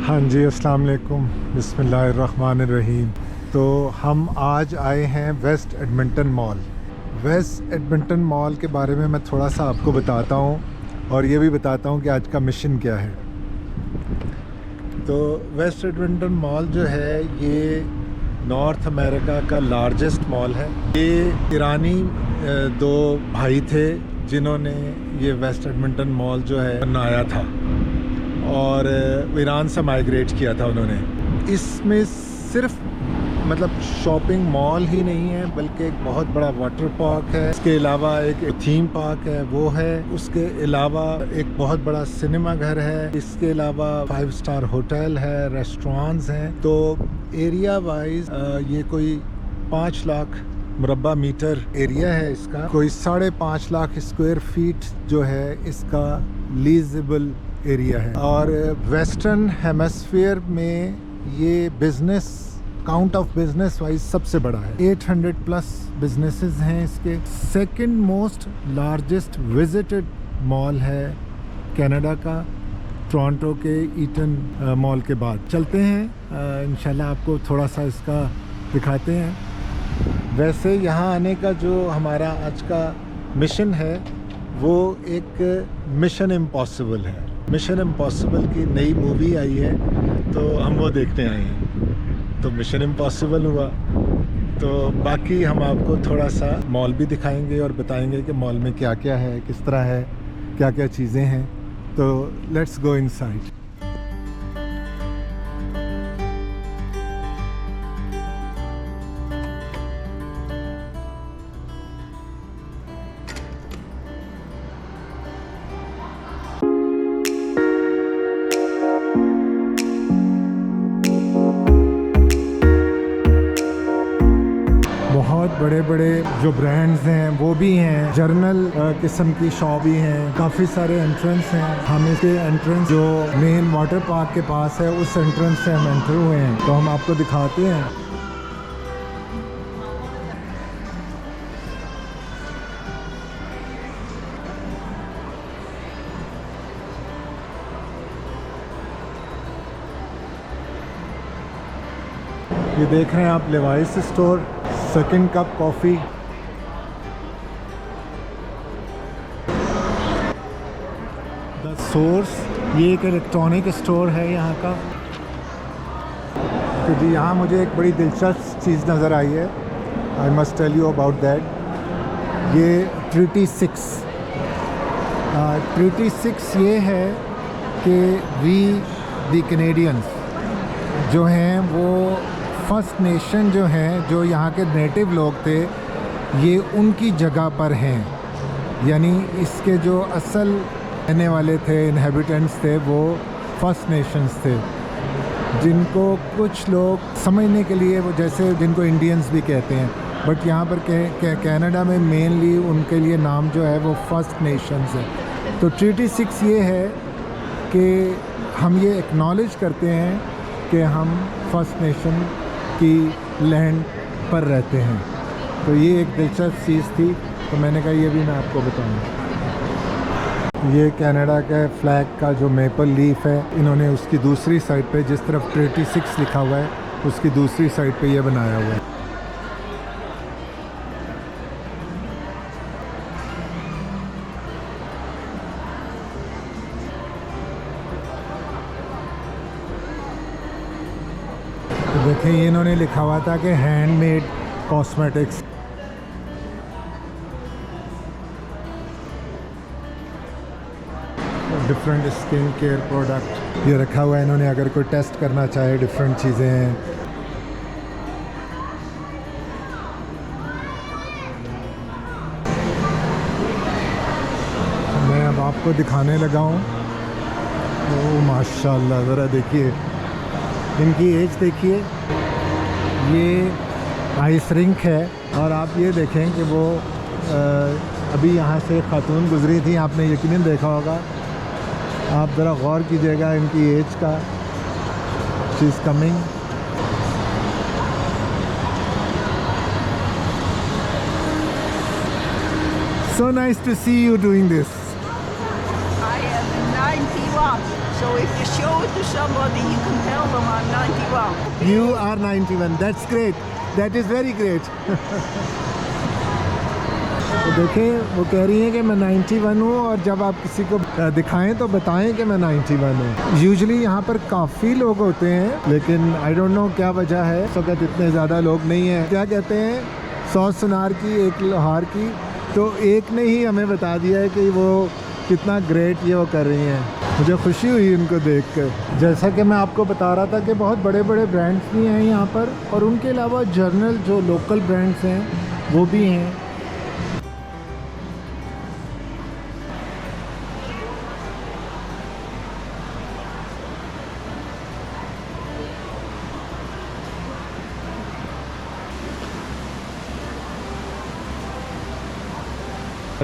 हाँ जी, अस्सलाम वालेकुम, बिस्मिल्लाहिर्रहमानिर्रहीम। तो हम आज आए हैं West Edmonton Mall. West Edmonton Mall के बारे में मैं थोड़ा सा आपको बताता हूँ और ये भी बताता हूँ कि आज का मिशन क्या है। तो वेस्ट एडमिंटन मॉल जो है ये नॉर्थ अमेरिका का लार्जेस्ट मॉल है। ये ईरानी दो भाई थे जिन्होंने ये वेस्ट एडमिंटन मॉल जो है बनाया था और ईरान से माइग्रेट किया था उन्होंने। इसमें सिर्फ मतलब शॉपिंग मॉल ही नहीं है बल्कि एक बहुत बड़ा वाटर पार्क है। इसके अलावा एक थीम पार्क है वो है, उसके अलावा एक बहुत बड़ा सिनेमा घर है, इसके अलावा 5 स्टार होटल है, रेस्टोरेंट्स हैं। तो एरिया वाइज ये कोई 5 लाख मुरब्बा मीटर एरिया है इसका। कोई 5.5 लाख स्क्वायर फीट जो है इसका लीजेबल एरिया है। और वेस्टर्न हेमिस्फीयर में ये business count of business wise सबसे बड़ा है। 800 प्लस बिजनेसेस हैं इसके। Second most largest visited mall है कनाडा का, टोरंटो के ईटन मॉल के बाद। चलते हैं इंशाल्लाह आपको थोड़ा सा इसका दिखाते हैं। वैसे यहाँ आने का जो हमारा आज का मिशन है वो एक मिशन इम्पॉसिबल है। मिशन इम्पॉसिबल की नई मूवी आई है तो हम वो देखने आए हैं, तो मिशन इम्पॉसिबल हुआ। तो बाकी हम आपको थोड़ा सा मॉल भी दिखाएंगे और बताएंगे कि मॉल में क्या क्या है, किस तरह है, क्या क्या चीज़ें हैं। तो लेट्स गो इनसाइड। बहुत बड़े बड़े जो ब्रांड्स हैं वो भी हैं, जर्नल किस्म की शॉप भी हैं, काफ़ी सारे एंट्रेंस हैं। हम इसके एंट्रेंस जो मेन वाटर पार्क के पास है उस एंट्रेंस से हम एंटर हुए हैं, तो हम आपको दिखाते हैं। ये देख रहे हैं आप Levi's store, second cup coffee. The source ये एक इलेक्ट्रॉनिक स्टोर है यहाँ का। तो जी यहाँ मुझे एक बड़ी दिलचस्प चीज़ नज़र आई है, I must tell you about that. ये ट्रीटी 6 ये है कि वी द कैनेडियंस जो हैं वो फर्स्ट नेशन जो हैं, जो यहाँ के नेटिव लोग थे, ये उनकी जगह पर हैं। यानी इसके जो असल रहने वाले थे, इनहेबिटेंट्स थे, वो फर्स्ट नेशंस थे, जिनको कुछ लोग समझने के लिए वो जैसे जिनको इंडियंस भी कहते हैं, बट यहाँ पर कनाडा में मेनली उनके लिए नाम जो है वो फर्स्ट नेशंस है। तो ट्रीटी 6 ये है कि हम ये एक्नॉलेज करते हैं कि हम फर्स्ट नेशन की लैंड पर रहते हैं। तो ये एक दिलचस्प चीज़ थी, तो मैंने कहा ये भी मैं आपको बताऊं। ये कनाडा के फ्लैग का जो मेपल लीफ है, इन्होंने उसकी दूसरी साइड पे जिस तरफ ट्रीटी 6 लिखा हुआ है उसकी दूसरी साइड पे ये बनाया हुआ है। देखें ये इन्होंने लिखा हुआ था कि handmade cosmetics. Different skin care product ये रखा हुआ है इन्होंने, अगर कोई टेस्ट करना चाहे डिफरेंट चीज़ें हैं। मैं अब आपको दिखाने लगा हूँ। ओह माशाल्लाह, ज़रा देखिए इनकी एज देखिए। ये आइस रिंक है और आप ये देखें कि वो अभी यहाँ से खातून गुजरी थी, आपने यकीनन देखा होगा। आप ज़रा गौर कीजिएगा इनकी एज का। She is coming. So nice to see you doing this. I am 91. So if you show it to somebody, you can tell them I'm 91. You are 91. That's great. That is very great. तो देखें, वो कह रही हैं कि मैं 91 हूँ, और जब आप किसी को दिखाएं तो बताएं कि मैं 91 हूँ। यूजुअली यहाँ पर काफ़ी लोग होते हैं, लेकिन आई डोंट नो क्या वजह है, इस वक्त इतने ज़्यादा लोग नहीं हैं। क्या कहते हैं, 100 सुनार की एक लोहार की, तो एक ने ही हमें बता दिया है कि वो कितना ग्रेट ये वो कर रही हैं। मुझे खुशी हुई उनको देखकर। जैसा कि मैं आपको बता रहा था कि बहुत बड़े बड़े ब्रांड्स भी हैं यहाँ पर, और उनके अलावा जर्नल जो लोकल ब्रांड्स हैं वो भी हैं।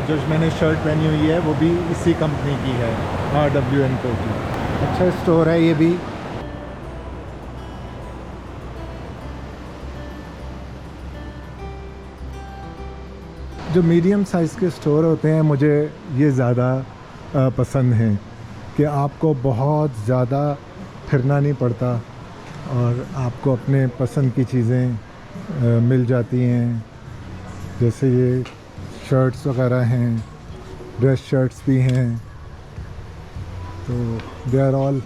जो मैंने शर्ट पहनी हुई है वो भी इसी कंपनी की है, RW&Co की। अच्छा स्टोर है ये भी। जो मीडियम साइज़ के स्टोर होते हैं मुझे ये ज़्यादा पसंद हैं कि आपको बहुत ज़्यादा फिरना नहीं पड़ता और आपको अपने पसंद की चीज़ें मिल जाती हैं। जैसे ये शर्ट्स वगैरह हैं, ड्रेस शर्ट्स भी हैं, तो they are all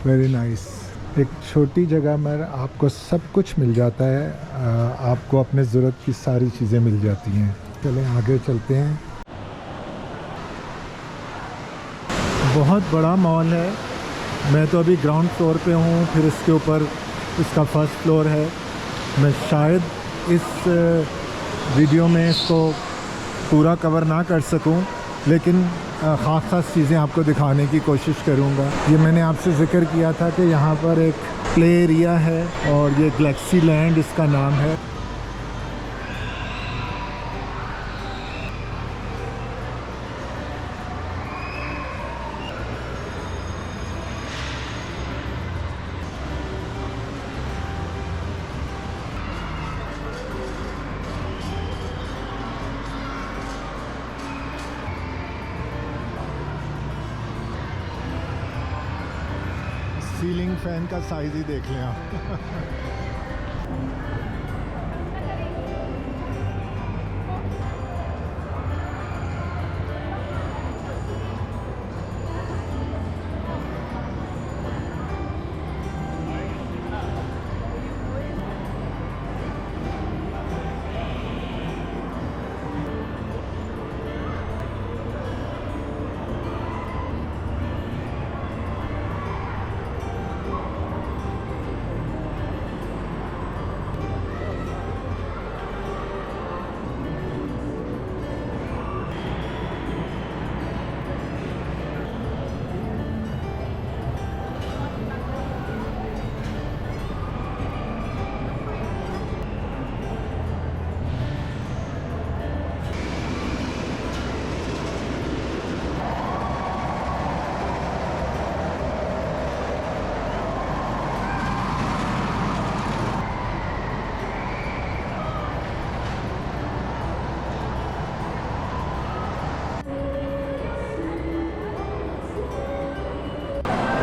very nice. एक छोटी जगह में आपको सब कुछ मिल जाता है, आपको अपने ज़रूरत की सारी चीज़ें मिल जाती हैं। चलें आगे चलते हैं। बहुत बड़ा मॉल है। मैं तो अभी ग्राउंड फ्लोर पे हूँ, फिर इसके ऊपर इसका फर्स्ट फ्लोर है। मैं शायद इस वीडियो में इसको पूरा कवर ना कर सकूं, लेकिन ख़ास चीज़ें आपको दिखाने की कोशिश करूंगा। ये मैंने आपसे ज़िक्र किया था कि यहाँ पर एक प्ले एरिया है और ये गैलेक्सी लैंड इसका नाम है। सीलिंग फैन का साइज़ ही देख लें आप।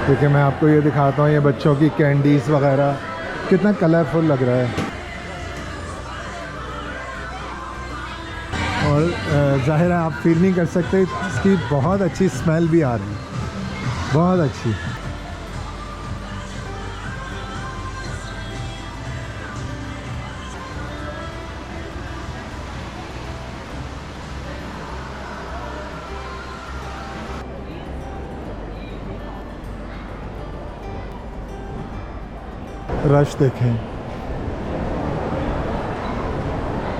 देखिए मैं आपको ये दिखाता हूँ, ये बच्चों की कैंडीज़ वगैरह कितना कलरफुल लग रहा है, और ज़ाहिर है आप फील नहीं कर सकते, इसकी बहुत अच्छी स्मेल भी आ रही है, बहुत अच्छी। रश देखें,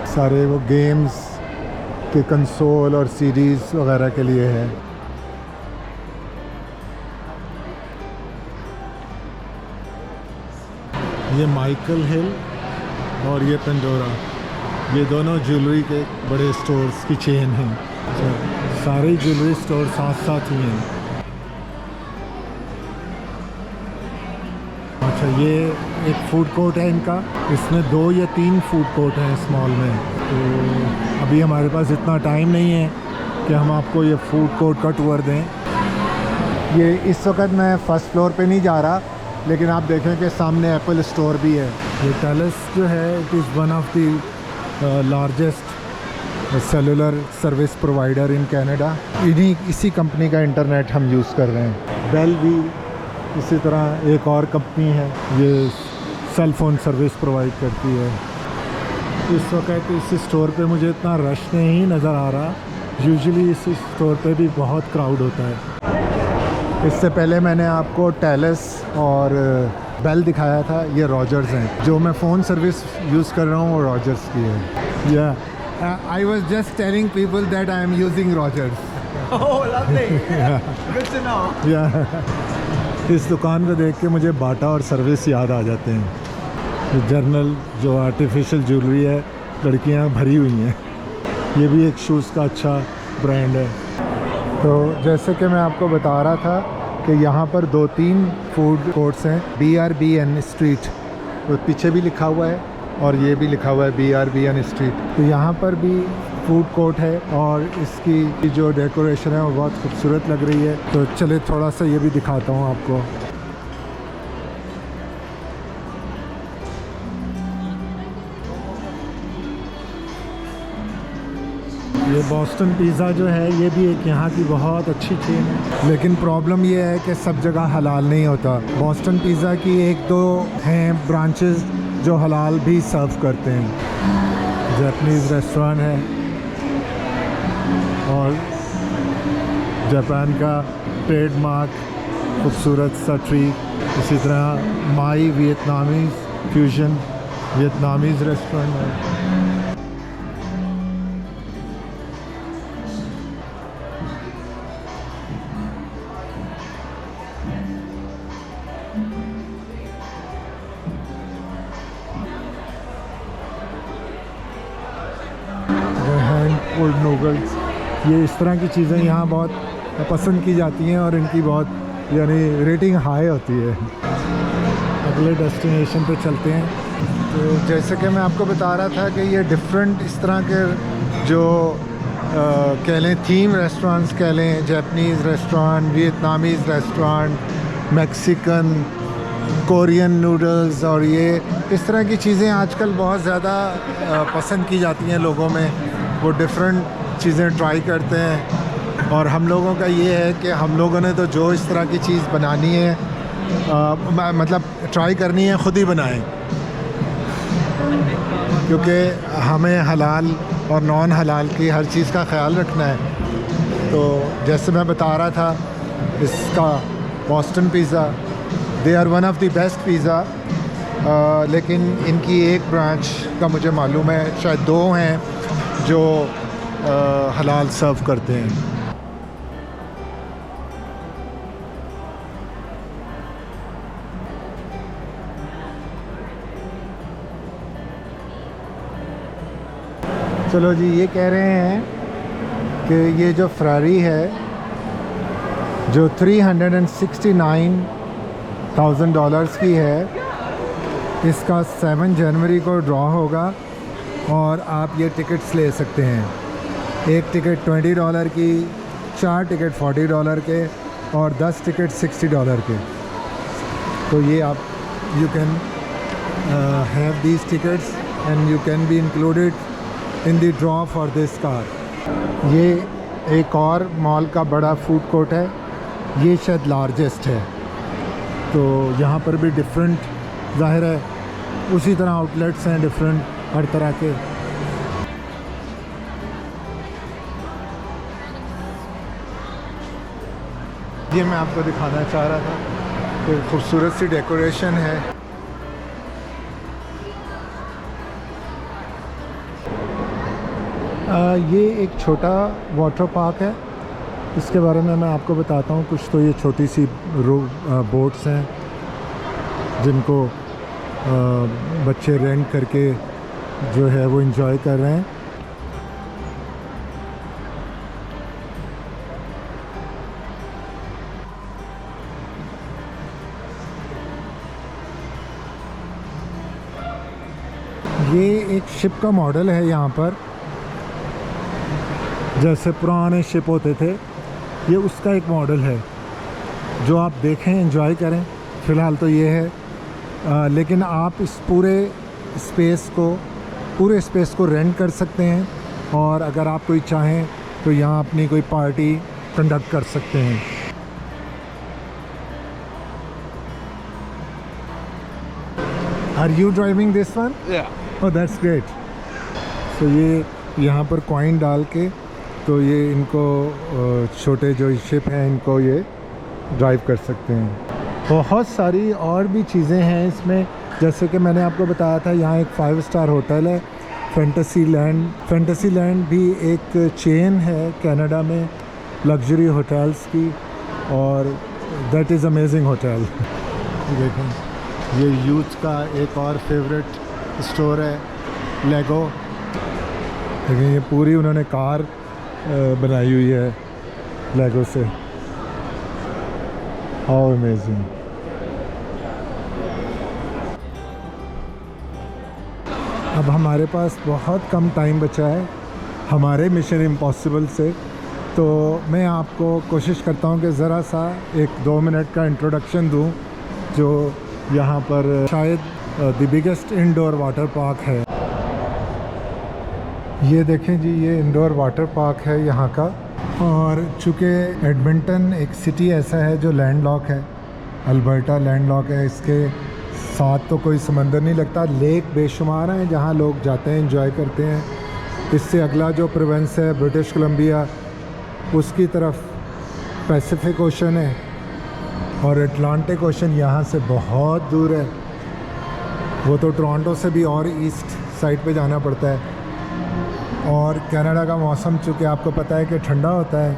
सारे वो गेम्स के कंसोल और सीरीज़ वगैरह के लिए है। ये माइकल हिल और ये पेंडोरा, ये दोनों ज्वेलरी के बड़े स्टोर्स की चेन हैं। सारे ज्वेलरी स्टोर साथ साथ ही हैं। अच्छा, ये एक फूड कोर्ट है इनका, इसमें 2 या 3 फूड कोर्ट हैं इस मॉल में। तो अभी हमारे पास इतना टाइम नहीं है कि हम आपको ये फूड कोर्ट का टूर दें। ये इस वक्त मैं फ़र्स्ट फ्लोर पे नहीं जा रहा, लेकिन आप देखें कि सामने एप्पल स्टोर भी है। ये टेलस जो है it is one of the largest cellular service provider in Canada. इसी कंपनी का इंटरनेट हम यूज़ कर रहे हैं। बेल भी इसी तरह एक और कंपनी है, ये सेल फ़ोन सर्विस प्रोवाइड करती है। इस वक्त इस स्टोर पे मुझे इतना रश नहीं नज़र आ रहा, यूजुअली इस स्टोर पे भी बहुत क्राउड होता है। इससे पहले मैंने आपको टेलस और बेल दिखाया था, ये रॉजर्स हैं। जो मैं फ़ोन सर्विस यूज़ कर रहा हूँ वो रॉजर्स की है। या I was just telling people that I am using Rogers. Oh, lovely. Good to know. या इस दुकान को देख के मुझे बाटा और सर्विस याद आ जाते हैं। जर्नल जो आर्टिफिशियल ज्वेलरी है, लड़कियां भरी हुई हैं। ये भी एक शूज़ का अच्छा ब्रांड है। तो जैसे कि मैं आपको बता रहा था कि यहाँ पर 2-3 फूड कोर्ट्स हैं। BRBN स्ट्रीट, तो पीछे भी लिखा हुआ है और ये भी लिखा हुआ है BRBN स्ट्रीट। तो यहाँ पर भी फूड कोर्ट है और इसकी जो डेकोरेशन है वो बहुत खूबसूरत लग रही है। तो चले थोड़ा सा ये भी दिखाता हूँ आपको। ये बॉस्टन पिज़्ज़ा जो है ये भी एक यहाँ की बहुत अच्छी चेन है, लेकिन प्रॉब्लम ये है कि सब जगह हलाल नहीं होता। बॉस्टन पिज़्ज़ा की 1-2 हैं ब्रांचेस जो हलाल भी सर्व करते हैं। जापानीज़ रेस्टोरेंट है और जापान का ट्रेडमार्क खूबसूरत सा ट्री। इसी तरह माई वियतनामीज़ फ्यूजन वियतनामीज़ रेस्टोरेंट है। कोल्ड नूडल्स, ये इस तरह की चीज़ें यहाँ बहुत पसंद की जाती हैं और इनकी बहुत यानी रेटिंग हाई होती है। अगले डेस्टिनेशन पे चलते हैं। तो जैसे कि मैं आपको बता रहा था कि ये डिफरेंट इस तरह के जो कह लें थीम रेस्टोरेंट्स कह लें, Japanese restaurant, Vietnamese restaurant, Mexican, Korean noodles, और ये इस तरह की चीज़ें आजकल बहुत ज़्यादा पसंद की जाती हैं लोगों में। वो डिफरेंट चीज़ें ट्राई करते हैं और हम लोगों का ये है कि हम लोगों ने तो जो इस तरह की चीज़ बनानी है मतलब ट्राई करनी है, ख़ुद ही बनाएं, क्योंकि हमें हलाल और नॉन हलाल की हर चीज़ का ख्याल रखना है। तो जैसे मैं बता रहा था इसका Boston pizza, they are one of the best pizza, लेकिन इनकी एक ब्रांच का मुझे मालूम है, शायद 2 हैं जो हलाल सर्व करते हैं। चलो जी, ये कह रहे हैं कि ये जो फरारी है जो $369,000 की है, इसका 7 जनवरी को ड्रॉ होगा और आप ये टिकट्स ले सकते हैं। एक टिकट $20 की, 4 टिकट $40 के और 10 टिकट $60 के। तो ये आप you can have these tickets and you can be included in the draw for this car. ये एक और मॉल का बड़ा फूड कोर्ट है, ये शायद लार्जेस्ट है। तो यहाँ पर भी डिफरेंट, ज़ाहिर है उसी तरह आउटलेट्स हैं डिफरेंट हर तरह के। ये मैं आपको दिखाना चाह रहा था कि खूबसूरत सी डेकोरेशन है। ये एक छोटा वाटर पार्क है, इसके बारे में मैं आपको बताता हूँ कुछ। तो ये छोटी सी बोट्स हैं जिनको बच्चे रेंट करके जो है वो एंजॉय कर रहे हैं। ये एक शिप का मॉडल है यहाँ पर, जैसे पुराने शिप होते थे, ये उसका एक मॉडल है। जो आप देखें, एंजॉय करें। फ़िलहाल तो ये है, लेकिन आप इस पूरे स्पेस को रेंट कर सकते हैं, और अगर आप कोई चाहें तो यहाँ अपनी कोई पार्टी कंडक्ट कर सकते हैं। Are you driving this one? Yeah. Oh, that's great. So ये यहाँ पर कॉइन डाल के, तो ये इनको छोटे जो शिप हैं इनको ये ड्राइव कर सकते हैं। बहुत सारी और भी चीज़ें हैं इसमें, जैसे कि मैंने आपको बताया था यहाँ एक 5 स्टार होटल है, फैंटेसी लैंड भी एक चेन है कनाडा में लग्जरी होटल्स की, और दैट इज़ अमेजिंग होटल। देखें, ये यूथ का एक और फेवरेट स्टोर है, लेगो। लेकिन ये पूरी उन्होंने कार बनाई हुई है लेगो से। How amazing. अब हमारे पास बहुत कम टाइम बचा है हमारे मिशन इम्पॉसिबल से, तो मैं आपको कोशिश करता हूँ कि ज़रा सा 1-2 मिनट का इंट्रोडक्शन दूँ, जो यहाँ पर शायद the biggest indoor water park है। ये देखें जी, ये इंडोर वाटर पार्क है यहाँ का। और चूँकि एडमिंटन एक सिटी ऐसा है जो लैंडलॉक है, अल्बर्टा लैंडलॉक है, इसके साथ तो कोई समंदर नहीं लगता, लेक बेशुमार हैं जहाँ लोग जाते हैं, एंजॉय करते हैं। इससे अगला जो प्रोविंस है ब्रिटिश कोलंबिया, उसकी तरफ पैसिफिक ओशन है, और अटलांटिक ओशन यहाँ से बहुत दूर है। वो तो टोरंटो से भी और ईस्ट साइड पे जाना पड़ता है। और कनाडा का मौसम चूँकि आपको पता है कि ठंडा होता है,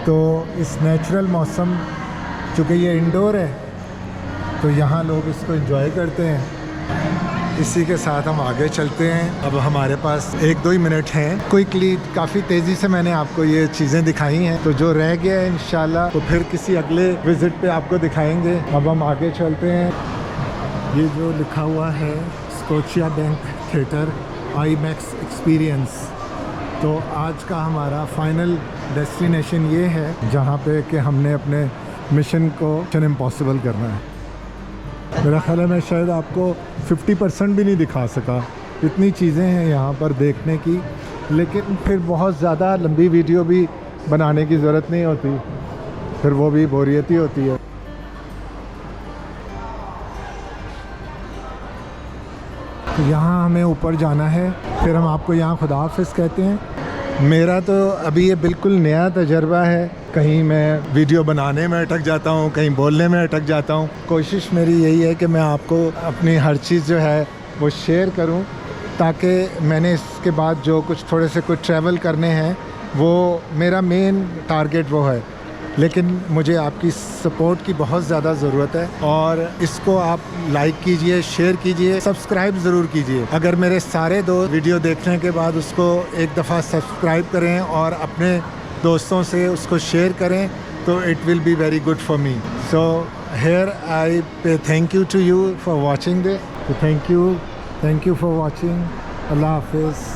तो इस नेचुरल मौसम, चूँकि ये इंडोर है, तो यहाँ लोग इसको एंजॉय करते हैं। इसी के साथ हम आगे चलते हैं। अब हमारे पास 1-2 ही मिनट हैं। क्विकली, काफ़ी तेज़ी से मैंने आपको ये चीज़ें दिखाई हैं, तो जो रह गया है इंशाल्लाह तो फिर किसी अगले विज़िट पे आपको दिखाएंगे। अब हम आगे चलते हैं। ये जो लिखा हुआ है Scotia bank theatre IMAX experience, तो आज का हमारा फाइनल डेस्टिनेशन ये है जहाँ पे कि हमने अपने मिशन इम्पॉसिबल करना है। मेरा ख्याल है मैं शायद आपको 50% भी नहीं दिखा सका, इतनी चीज़ें हैं यहाँ पर देखने की, लेकिन फिर बहुत ज़्यादा लंबी वीडियो भी बनाने की ज़रूरत नहीं होती, फिर वो भी बोरियत ही होती है। तो यहाँ हमें ऊपर जाना है, फिर हम आपको यहाँ खुदा हाफिज़ कहते हैं। मेरा तो अभी ये बिल्कुल नया तजर्बा है, कहीं मैं वीडियो बनाने में अटक जाता हूँ, कहीं बोलने में अटक जाता हूँ। कोशिश मेरी यही है कि मैं आपको अपनी हर चीज़ जो है वो शेयर करूँ, ताकि मैंने इसके बाद जो थोड़े से कुछ ट्रैवल करने हैं, वो मेरा मेन टारगेट वो है। लेकिन मुझे आपकी सपोर्ट की बहुत ज़्यादा ज़रूरत है, और इसको आप लाइक कीजिए, शेयर कीजिए, सब्सक्राइब ज़रूर कीजिए। अगर मेरे सारे दोस्त वीडियो देखने के बाद उसको एक दफ़ा सब्सक्राइब करें और अपने दोस्तों से उसको शेयर करें, तो it will be very good for me. So here I pay thank you to you for watching this. Thank you for watching. अल्लाह हाफिज़।